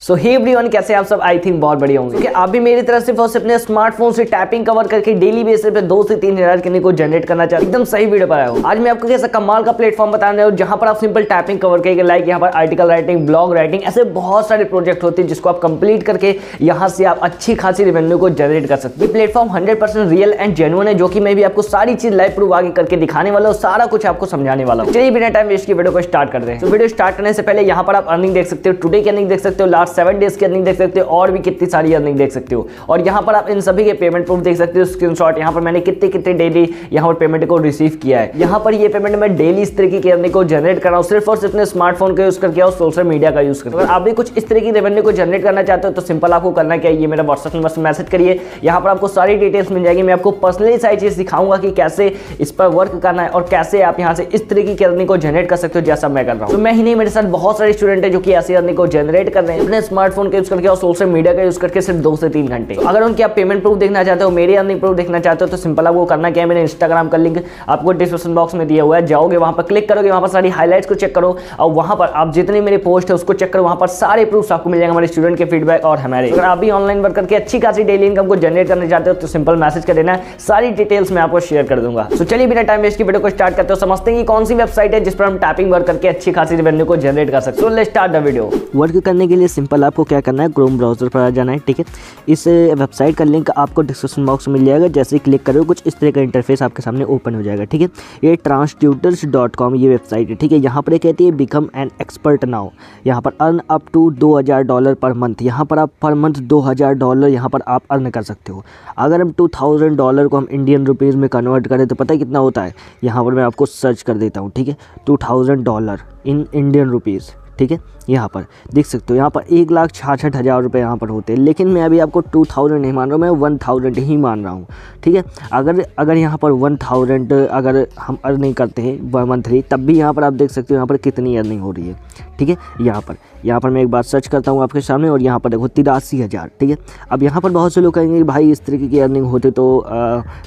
सो hey everyone, कैसे आप सब? आई थिंक बहुत बढ़िया होंगे। आप भी मेरी तरह सिर्फ और सिर्फ अपने स्मार्टफोन से टैपिंग कवर करके डेली बेसिस पे 2 से 3 हजार करने को जनरेट करना चाहते हैं। एकदम सही वीडियो पर आया हूं। आज मैं आपको कैसा कमाल का प्लेटफॉर्म बताने हूं जहां पर आप सिंपल टैपिंग कवर करके लाइक यहाँ पर आर्टिकल राइटिंग, ब्लॉग राइटिंग, ऐसे बहुत सारे प्रोजेक्ट होते हैं जिसको आप कंप्लीट करके यहाँ से आप अच्छी खासी रेवेन्यू को जनरेट कर सकते हैं। प्लेटफॉर्म 100% रियल एंड जेन्युइन है, जो कि मैं भी आपको सारी चीज लाइव प्रूफ आगे करके दिखाने वाला हूँ, सारा कुछ आपको समझाने वाला हूँ। चलिए बिना टाइम वेस्ट की वीडियो को स्टार्ट करते हैं। तो वीडियो स्टार्ट करने से पहले यहाँ पर आप अर्निंग देख सकते हो, टुडे की अर्निंग देख सकते हो, लास्ट 7 डेज की अर्निंग देख सकते हो और भी कितनी सारी अर्निंग देख सकते हो। और यहाँ पर आप इन सभी के पेमेंट प्रूफ देख सकते हो, स्क्रीनशॉट। यहाँ पर मैंने कितने डेली यहाँ पर पेमेंट को रिसीव किया है। यहाँ पर ये पेमेंट मैं डेली इस तरीके की अर्निंग को जनरेट कर रहा हूँ, सिर्फ और सिर्फ अपने स्मार्टफोन का यूज करके और सोशल मीडिया का यूज करके। अगर आप भी कुछ इस तरह की रेवेन्यू को जनरेट करना चाहते हो तो सिंपल आपको करना क्या है, ये मेरा व्हाट्सएप नंबर से मैसेज करिए। यहाँ पर आपको सारी डिटेल्स मिल जाएगी। मैं आपको पर्सनली सारी चीज सिखाऊंगा कि कैसे इस पर वर्क करना है और कैसे आप यहाँ से इस तरीके की अर्निंग को जनरेट कर सकते हो जैसा मैं कर रहा हूँ। तो मैं ही नहीं, मेरे साथ बहुत सारे स्टूडेंट है जो कि ऐसी अर्निंग को जनरेट कर रहे हैं अपने स्मार्टफोन का यूज करके और सोशल मीडिया का यूज करके सिर्फ 2 से 3 घंटे। तो अगर उनके आप पेमेंट प्रूफ देखना चाहते हो, मेरी अर्निंग प्रूफ देखना चाहते हो तो सिंपल आपको करना क्या है, मेरे इंस्टाग्राम का लिंक आपको डिस्क्रिप्शन बॉक्स में दिया हुआ है। जाओगे वहां पर, क्लिक करोगे, वहां पर सारी हाइलाइट्स को चेक करो और वहां पर आप जितने मेरे पोस्ट है उसको चेक करो। वहां पर सारे प्रूफ्स आपको मिल जाएंगे, हमारे स्टूडेंट के फीडबैक और हमारे। अगर आप भी ऑनलाइन वर्क करके अच्छी खासी डेली इनकम को जनरेट करना चाहते हो तो सिंपल मैसेज कर देना, सारी डिटेल्स मैं आपको शेयर कर दूंगा। तो चलिए बिना टाइम वेस्ट की वीडियो को स्टार्ट करते हो, समझते हैं कि कौन सी वेबसाइट है जिस पर हम टैपिंग वर्क करके अच्छी खासी रेवेन्यू को जनरेट कर सकते हैं। So let's start the video. Work करने के लिए सिंपल आपको क्या करना है, क्रोम ब्राउजर पर आ जाना है। ठीक है, इस वेबसाइट का लिंक आपको डिस्क्रिप्शन बॉक्स में मिल जाएगा। जैसे ही क्लिक करोगे कुछ इस तरह का इंटरफेस आपके सामने ओपन हो जाएगा। ठीक है, ये transtutors.com ये वेबसाइट है। ठीक है, यहाँ पर कहती है बिकम एन एक्सपर्ट नाउ। यहाँ पर earn up to $2000 per month. यहाँ पर आप पर मंथ $2000 यहाँ पर आप अर्न कर सकते हो। अगर हम $2000 को हम इंडियन रुपीज़ में कन्वर्ट करें तो पता है कितना होता है। यहाँ पर मैं आपको सर्च कर देता हूँ। ठीक है, $2000 इन इंडियन रुपीज़। ठीक है, यहाँ पर देख सकते हो, यहाँ पर 1,66,000 रुपये यहाँ पर होते हैं। लेकिन मैं अभी आपको 2000 नहीं मान रहा हूँ, मैं 1000 ही मान रहा हूँ। ठीक है, अगर यहाँ पर 1000 अगर हम अर्निंग करते हैं मंथली, तब भी यहाँ पर आप देख सकते हो यहाँ पर कितनी अर्निंग हो रही है। ठीक है, यहाँ पर मैं एक बार सर्च करता हूँ आपके सामने और यहाँ पर देखो 83,000। ठीक है, अब यहाँ पर बहुत से लोग कहेंगे कि भाई इस तरीके की अर्निंग होती तो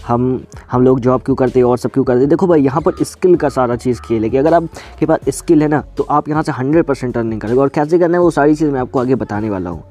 हम लोग जॉब क्यों करते और सब क्यों करते। देखो भाई, यहाँ पर स्किल का सारा चीज़ खेल है कि अगर आपके पास स्किल है ना तो आप यहाँ से 100% अर्निंग करेंगे। और कैसे करना है वो सारी चीज़ मैं आपको आगे बताने वाला हूँ।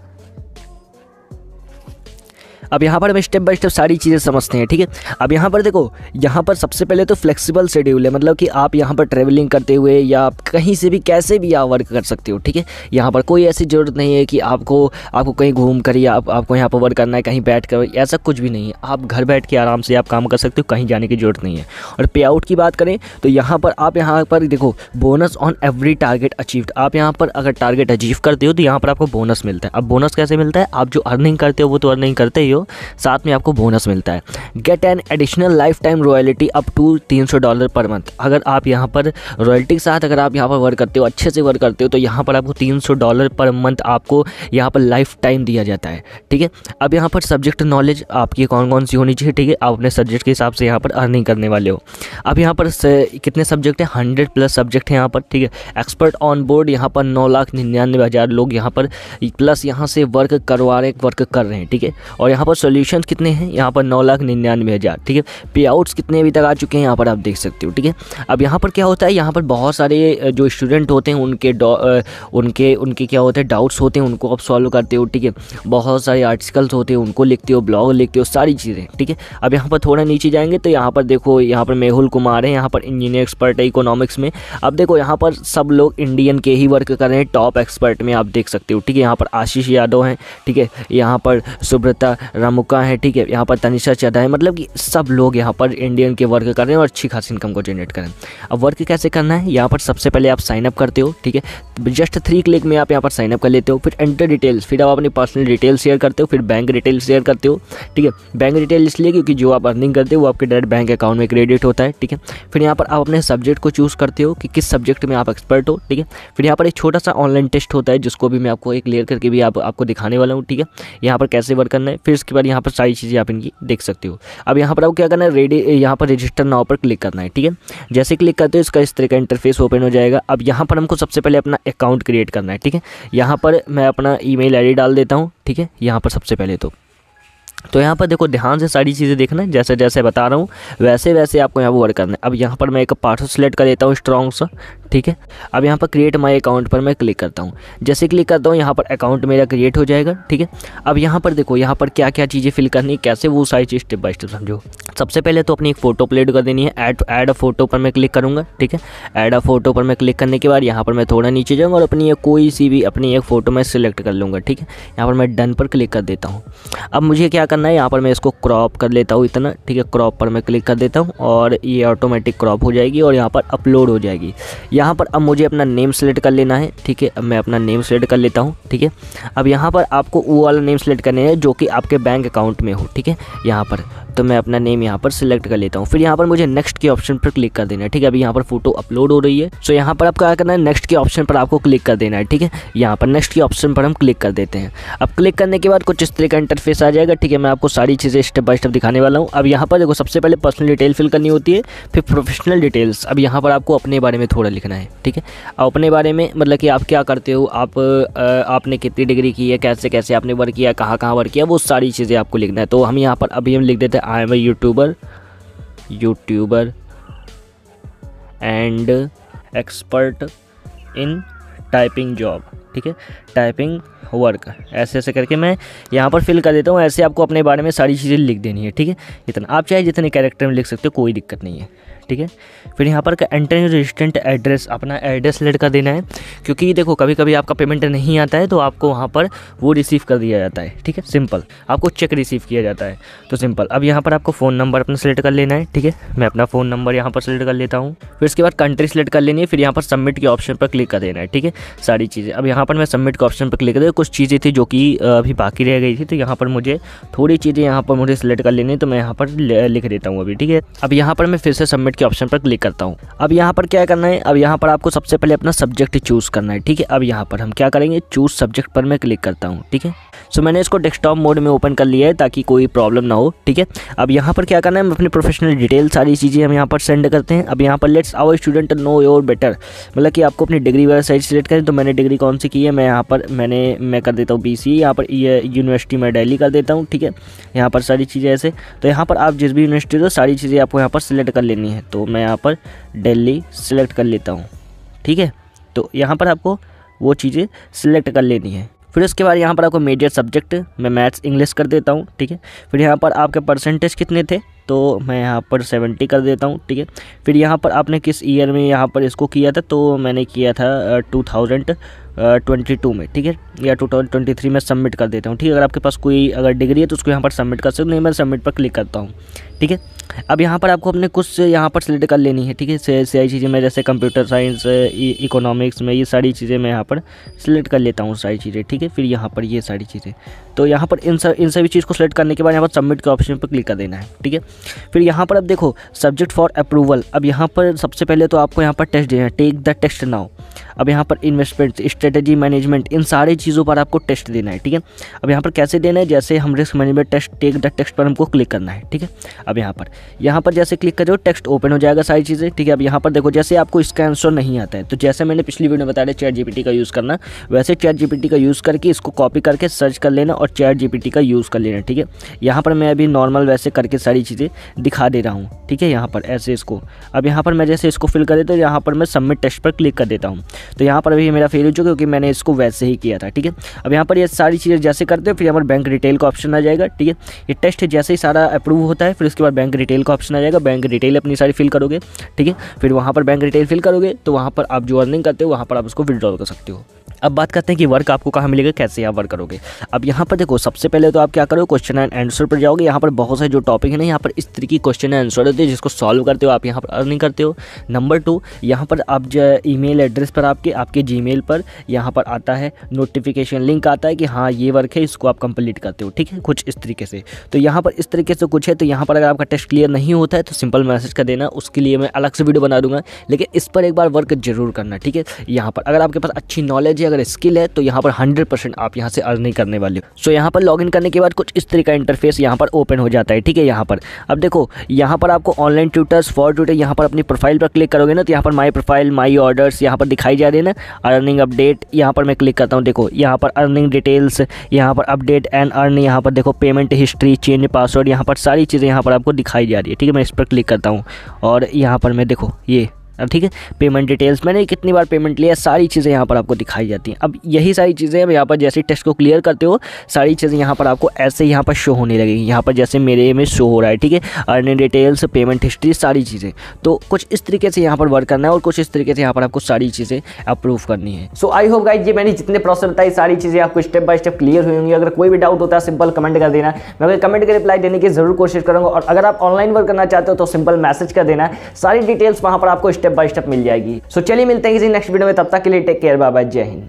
अब यहाँ पर हम स्टेप बाय स्टेप सारी चीज़ें समझते हैं। ठीक है, अब यहाँ पर देखो, यहाँ पर सबसे पहले तो फ्लेक्सिबल शेड्यूल है, मतलब कि आप यहाँ पर ट्रैवलिंग करते हुए या आप कहीं से भी कैसे भी आप वर्क कर सकते हो। ठीक है, यहाँ पर कोई ऐसी ज़रूरत नहीं है कि आपको कहीं घूम कर या आपको यहाँ पर वर्क करना है, कहीं बैठ कर, ऐसा कुछ भी नहीं है। आप घर बैठ के आराम से आप काम कर सकते हो, कहीं जाने की ज़रूरत नहीं है। और पे आउट की बात करें तो यहाँ पर देखो, bonus on every target achieved. आप यहाँ पर अगर टारगेट अचीव करते हो तो यहाँ पर आपको बोनस मिलता है। अब बोनस कैसे मिलता है, आप जो अर्निंग करते हो वो तो अर्निंग करते ही हो, साथ में आपको बोनस मिलता है। Get an additional lifetime royalty up to $300 per month. अगर आप यहाँ पर रॉयल्टी के साथ अगर आप यहाँ पर वर्क करते हो, अच्छे से वर्क करते हो, तो यहाँ पर आपको $300 पर मंथ आपको यहाँ पर लाइफ टाइम दिया जाता है। ठीक है, अब यहाँ पर सब्जेक्ट नॉलेज आपकी कौन कौन सी होनी चाहिए। ठीक है, आप अपने सब्जेक्ट के हिसाब से यहाँ पर अर्निंग करने वाले हो। अब यहाँ पर कितने सब्जेक्ट हैं, 100+ सब्जेक्ट हैं यहाँ पर। ठीक है, एक्सपर्ट ऑन बोर्ड यहाँ पर 9,99,000 लोग यहाँ पर प्लस यहाँ से वर्क कर रहे हैं। ठीक है, और यहाँ पर सोल्यूशन कितने हैं, यहाँ पर 9,99,000। ठीक है, पे आउट्स कितने अभी तक आ चुके हैं यहाँ पर आप देख सकते हो। ठीक है, अब यहाँ पर क्या होता है, यहाँ पर बहुत सारे जो स्टूडेंट होते हैं उनके क्या होते हैं, डाउट्स होते हैं, उनको आप सॉल्व करते हो। ठीक है, बहुत सारे आर्टिकल्स होते हैं उनको लिखते हो, ब्लॉग लिखते हो, सारी चीज़ें। ठीक है, अब यहाँ पर थोड़ा नीचे जाएंगे तो यहाँ पर देखो, यहाँ पर मेहुल कुमार है, यहाँ पर इंजीनियर एक्सपर्ट है इकोनॉमिक्स में। अब देखो यहाँ पर सब लोग इंडियन के ही वर्क कर रहे हैं, टॉप एक्सपर्ट में आप देख सकते हो। ठीक है, यहाँ पर आशीष यादव हैं। ठीक है, यहाँ पर सुब्रता रामुका है। ठीक है, यहाँ पर तनिषा चड्ढा है, मतलब कि सब लोग यहाँ पर इंडियन के वर्क कर रहे हैं और अच्छी खासी इनकम को जनरेट करें। अब वर्क कैसे करना है, यहाँ पर सबसे पहले आप साइन अप करते हो। ठीक है, जस्ट 3 क्लिक में आप यहाँ पर साइन अप कर लेते हो। फिर एंटर डिटेल्स, फिर आप अपनी पर्सनल डिटेल शेयर करते हो, फिर बैंक डिटेल शेयर करते हो। ठीक है, बैंक डिटेल इसलिए क्योंकि जो आप अर्निंग करते हो वो आपके डायरेक्ट बैंक अकाउंट में क्रेडिट होता है। ठीक है, फिर यहाँ पर आप अपने सब्जेक्ट को चूज़ करते हो कि किस सब्जेक्ट में आप एक्सपर्ट हो। ठीक है, फिर यहाँ पर एक छोटा सा ऑनलाइन टेस्ट होता है जिसको भी मैं आपको एक क्लियर करके भी आपको दिखाने वाला हूँ। ठीक है, यहाँ पर कैसे वर्क करना है, फिर इसके बाद यहाँ पर सारी चीज़ें आप इनकी देख सकते हो। अब यहाँ पर आपको क्या करना है, यहाँ पर रजिस्टर नाउ पर क्लिक करना है। ठीक है, जैसे क्लिक करते हो इसका इस तरह का इंटरफेस ओपन हो जाएगा। अब यहाँ पर हमको सबसे पहले अपना अकाउंट क्रिएट करना है। ठीक है, यहाँ पर मैं अपना ईमेल आईडी डाल देता हूँ। ठीक है, यहाँ पर सबसे पहले तो तो यहाँ पर देखो ध्यान से सारी चीज़ें देखना है, जैसे जैसे बता रहा हूँ वैसे वैसे आपको यहाँ पर वर्क करना है। अब यहाँ पर मैं एक पासवर्ड सेलेक्ट कर लेता हूँ स्ट्रॉन्ग सा, ठीक है। अब यहाँ पर क्रिएट माई अकाउंट पर मैं क्लिक करता हूँ। जैसे क्लिक करता हूँ यहाँ पर अकाउंट मेरा क्रिएट हो जाएगा, ठीक है। अब यहाँ पर देखो यहाँ पर क्या क्या चीज़ें फिल करनी है, कैसे, वो सारी चीज़ स्टेप बाय स्टेप समझो। सबसे पहले तो अपनी एक फ़ोटो अपलोड कर देनी है। ऐड अ फोटो पर मैं क्लिक करूँगा, ठीक है। ऐड अ फोटो पर मैं क्लिक करने के बाद यहाँ पर मैं थोड़ा नीचे जाऊँगा और अपनी कोई सी भी अपनी एक फ़ोटो मैं सिलेक्ट कर लूँगा, ठीक है। यहाँ पर मैं डन पर क्लिक कर देता हूँ। अब मुझे क्या करना है, यहाँ पर मैं इसको क्रॉप कर लेता हूँ इतना, ठीक है। क्रॉप पर मैं क्लिक कर देता हूँ और ये ऑटोमेटिक क्रॉप हो जाएगी और यहाँ पर अपलोड हो जाएगी। यहाँ पर अब मुझे अपना नेम सेलेक्ट कर लेना है, ठीक है। अब मैं अपना नेम सेलेक्ट कर लेता हूँ, ठीक है। अब यहाँ पर आपको वो वाला नेम सेलेक्ट करना है जो कि आपके बैंक अकाउंट में हो, ठीक है। यहाँ पर तो मैं अपना नेम यहाँ पर सिलेक्ट कर लेता हूँ। फिर यहाँ पर मुझे नेक्स्ट के ऑप्शन पर क्लिक कर देना है, ठीक है। अभी यहाँ पर फोटो अपलोड हो रही है, सो यहाँ पर आपको क्या करना है, नेक्स्ट के ऑप्शन पर आपको क्लिक कर देना है, ठीक है। यहाँ पर नेक्स्ट के ऑप्शन पर हम क्लिक कर देते हैं। अब क्लिक करने के बाद कुछ इस तरह का इंटरफेस आ जाएगा, ठीक है। मैं आपको सारी चीज़ें स्टेप बाय स्टेप दिखाने वाला हूँ। अब यहाँ पर देखो सबसे पहले पर्सनल डिटेल फिल करनी होती है, फिर प्रोफेशनल डिटेल्स। अब यहाँ पर आपको अपने बारे में थोड़ा लिखना है, ठीक है। अब अपने बारे में मतलब कि आप क्या करते हो, आपने कितनी डिग्री की है, कैसे कैसे आपने वर्क किया, कहाँ वर्क किया, वो सारी चीज़ें आपको लिखना है। तो हम यहाँ पर अभी हम लिख देते हैं I am a YouTuber and expert in typing job, ठीक है। टाइपिंग वर्क ऐसे ऐसे करके मैं यहाँ पर फिल कर देता हूँ। ऐसे आपको अपने बारे में सारी चीज़ें लिख देनी है, ठीक है। इतना आप चाहे जितने कैरेक्टर में लिख सकते हो, कोई दिक्कत नहीं है, ठीक है। फिर यहाँ पर एंटर रेजिस्टेंट एड्रेस, अपना एड्रेस सेलेक्ट कर देना है, क्योंकि देखो कभी कभी आपका पेमेंट नहीं आता है तो आपको वहाँ पर वो रिसीव कर दिया जाता है, ठीक है। सिंपल आपको चेक रिसीव किया जाता है, तो सिंपल। अब यहाँ पर आपको फ़ोन नंबर अपना सेलेक्ट कर लेना है, ठीक है। मैं अपना फ़ोन नंबर यहाँ पर सेलेक्ट कर लेता हूँ। फिर इसके बाद कंट्री सेलेक्ट कर लेनी है। फिर यहाँ पर सबमिट के ऑप्शन पर क्लिक कर देना है, ठीक है। सारी चीज़ें अब यहाँ पर मैं सबमिट के ऑप्शन पर क्लिक कर दिया। कुछ चीज़ें थी जो कि अभी बाकी रह गई थी, तो यहाँ पर मुझे थोड़ी चीज़ें यहाँ पर मुझे सेलेक्ट कर लेनी है, तो मैं यहाँ पर लिख देता हूँ अभी, ठीक है। अब यहाँ पर मैं फिर से सबमिट के ऑप्शन पर क्लिक करता हूँ। अब यहाँ पर क्या करना है, अब यहाँ पर आपको सबसे पहले अपना सब्जेक्ट चूज़ करना है, ठीक है। अब यहाँ पर हम क्या करेंगे, चूज़ सब्जेक्ट पर मैं क्लिक करता हूँ, ठीक है। सो मैंने इसको डेस्कटॉप मोड में ओपन कर लिया है ताकि कोई प्रॉब्लम ना हो, ठीक है। अब यहाँ पर क्या करना है, हम अपनी प्रोफेशनल डिटेल सारी चीज़ें हम यहाँ पर सेंड करते हैं। अब यहाँ पर let's our student know your better, मतलब कि आपको अपनी डिग्री वगैरह साइड सेलेक्ट करें। तो मैंने डिग्री कौन सी की है, मैं यहाँ पर मैं कर देता हूँ BCA, यहाँ पर यूनिवर्सिटी में दिल्ली कर देता हूँ, ठीक है। यहाँ पर सारी चीज़ें ऐसे, तो यहाँ पर आप जिस भी यूनिवर्सिटी हो सारी चीज़ें आपको यहाँ पर सिलेक्ट कर लेनी है। तो मैं यहाँ पर दिल्ली सेलेक्ट कर लेता हूँ, ठीक है। तो यहाँ पर आपको वो चीज़ें सिलेक्ट कर लेनी है। फिर उसके बाद यहाँ पर आपको मेजर सब्जेक्ट मैं मैथ्स इंग्लिश कर देता हूँ, ठीक है। फिर यहाँ पर आपके परसेंटेज कितने थे, तो मैं यहाँ पर 70 कर देता हूँ, ठीक है। फिर यहाँ पर आपने किस ईयर में यहाँ पर इसको किया था, तो मैंने किया था 2022 में, ठीक है, या 2023 में सबमिट कर देता हूँ, ठीक है। अगर आपके पास कोई अगर डिग्री है तो उसको यहाँ पर सबमिट कर सकते हो, नहीं मैं सबमिट पर क्लिक करता हूँ, ठीक है। अब यहाँ पर आपको अपने कुछ यहाँ पर सिलेक्ट कर लेनी है, ठीक है। सारी चीज़ें मैं जैसे कंप्यूटर साइंस, इकोनॉमिक्स में ये सारी चीज़ें मैं यहाँ पर सिलेक्ट कर लेता हूँ सारी चीज़ें, ठीक है। फिर यहाँ पर ये सारी चीज़ें, तो यहाँ पर इन सभी चीज़ को सिलेक्ट करने के बाद यहाँ पर सबमिट के ऑप्शन पर क्लिक कर देना है, ठीक है। फिर यहाँ पर अब देखो सब्जेक्ट फॉर अप्रूवल। अब यहाँ पर सबसे पहले तो आपको यहाँ पर टेस्ट देना है, टेक द टेस्ट नाउ। अब यहाँ पर इन्वेस्टमेंट, स्ट्रेटेजी मैनेजमेंट, इन सारी चीज़ों पर आपको टेस्ट देना है, ठीक है। अब यहाँ पर कैसे देना है, जैसे हम risk management test, take the test पर हमको क्लिक करना है, ठीक है। अब यहाँ पर जैसे क्लिक करो टेक्स्ट ओपन हो जाएगा सारी चीज़ें, ठीक है। अब यहाँ पर देखो जैसे आपको इसका आंसर नहीं आता है, तो जैसे मैंने पिछली वीडियो में बताया चैट GPT का यूज़ करना, वैसे चैट GPT का यूज़ करके इसको कॉपी करके सर्च कर लेना और चैट GPT का यूज़ कर लेना, ठीक है। यहाँ पर मैं अभी नॉर्मल वैसे करके सारी चीज़ें दिखा दे रहा हूँ, ठीक है। यहाँ पर ऐसे इसको, अब यहाँ पर मैं जैसे इसको फिल कर देता हूँ, यहाँ पर मैं सबमिट टेस्ट पर क्लिक कर देता हूँ। तो यहाँ पर अभी मेरा फेल हो चुका क्योंकि मैंने इसको वैसे ही किया था, ठीक है। अब यहाँ पर ये सारी चीज़ें जैसे करते हो, फिर यहाँ पर बैंक डिटेल का ऑप्शन आ जाएगा, ठीक है। ये टेस्ट जैसे ही सारा अप्रूव होता है, फिर उसके बाद बैंक डिटेल का ऑप्शन आ जाएगा। बैंक डिटेल अपनी सारी फिल करोगे, ठीक है। फिर वहाँ पर बैंक डिटेल फिल करोगे तो वहाँ पर आप जो अर्निंग करते हो वहाँ पर आप उसको विड्रॉल कर सकते हो। अब बात करते हैं कि वर्क आपको कहाँ मिलेगा, कैसे आप वर्क करोगे। अब यहाँ पर देखो सबसे पहले तो आप क्या करो, क्वेश्चन एंड आंसर पर जाओगे। यहाँ पर बहुत सारे जो टॉपिक है ना, यहाँ पर इस तरह की क्वेश्चन एंड आंसर होते हैं जिसको सॉल्व करते हो आप, यहाँ पर अर्निंग करते हो। नंबर 2, यहाँ पर आप ईमेल एड्रेस पर आपके जीमेल पर यहाँ पर आता है नोटिफिकेशन लिंक आता है कि हाँ ये वर्क है, इसको आप कंप्लीट करते हो, ठीक है, कुछ इस तरीके से। तो यहाँ पर इस तरीके से कुछ है। तो यहाँ पर अगर आपका टेस्ट क्लियर नहीं होता है तो सिंपल मैसेज कर देना, उसके लिए मैं अलग से वीडियो बना दूंगा, लेकिन इस पर एक बार वर्क जरूर करना, ठीक है। यहाँ पर अगर आपके पास अच्छी नॉलेज है, अगर स्किल है तो यहाँ पर 100% आप यहाँ से अर्निंग करने वाले हो। सो यहाँ पर लॉगिन करने के बाद कुछ इस तरह का इंटरफेस यहाँ पर ओपन हो जाता है, ठीक है। यहाँ पर अब देखो, यहाँ पर आपको ऑनलाइन ट्यूटर्स फॉर ट्यूटर, यहाँ पर अपनी प्रोफाइल पर क्लिक करोगे ना तो यहाँ पर माई प्रोफाइल, माई ऑर्डर्स यहाँ पर दिखाई जा रही है ना, अर्निंग अपडेट। यहाँ पर मैं क्लिक करता हूँ, देखो यहाँ पर अर्निंग डिटेल्स, यहाँ पर अपडेट एंड अर्न, यहाँ पर देखो पेमेंट हिस्ट्री, चेंज पासवर्ड, यहाँ पर सारी चीज़ें यहाँ पर आपको दिखाई जा रही है, ठीक है। मैं इस पर क्लिक करता हूँ और यहाँ पर मैं देखो ये अब ठीक है, पेमेंट डिटेल्स, मैंने कितनी बार पेमेंट लिया, सारी चीज़ें यहाँ पर आपको दिखाई जाती हैं। अब यही सारी चीज़ें अब यहाँ पर जैसे टेस्ट को क्लियर करते हो, सारी चीज़ें यहाँ पर आपको ऐसे यहाँ पर शो होने लगेगी, यहाँ पर जैसे मेरे में शो हो रहा है, ठीक है। अर्निंग डिटेल्स, पेमेंट हिस्ट्री, सारी चीज़ें। तो कुछ इस तरीके से यहाँ पर वर्क करना है और कुछ इस तरीके से यहाँ पर आपको सारी चीज़ें अप्रूव करनी है। सो आई होप गाइस, ये मैंने जितने प्रोसेस बताई सारी चीज़ें आपको स्टेप बाय स्टेप क्लियर हुई होंगी। अगर कोई भी डाउट होता है सिंपल कमेंट कर देना, मैं कमेंट के रिप्लाई देने की जरूर कोशिश करूँगा। और अगर आप ऑनलाइन वर्क करना चाहते हो तो सिंपल मैसेज कर देना, सारी डिटेल्स वहाँ पर आपको स्टेप बाय स्टेप मिल जाएगी। सो चलिए मिलते हैं किसी नेक्स्ट वीडियो में, तब तक के लिए टेक केयर, बाय बाय, जय हिंद।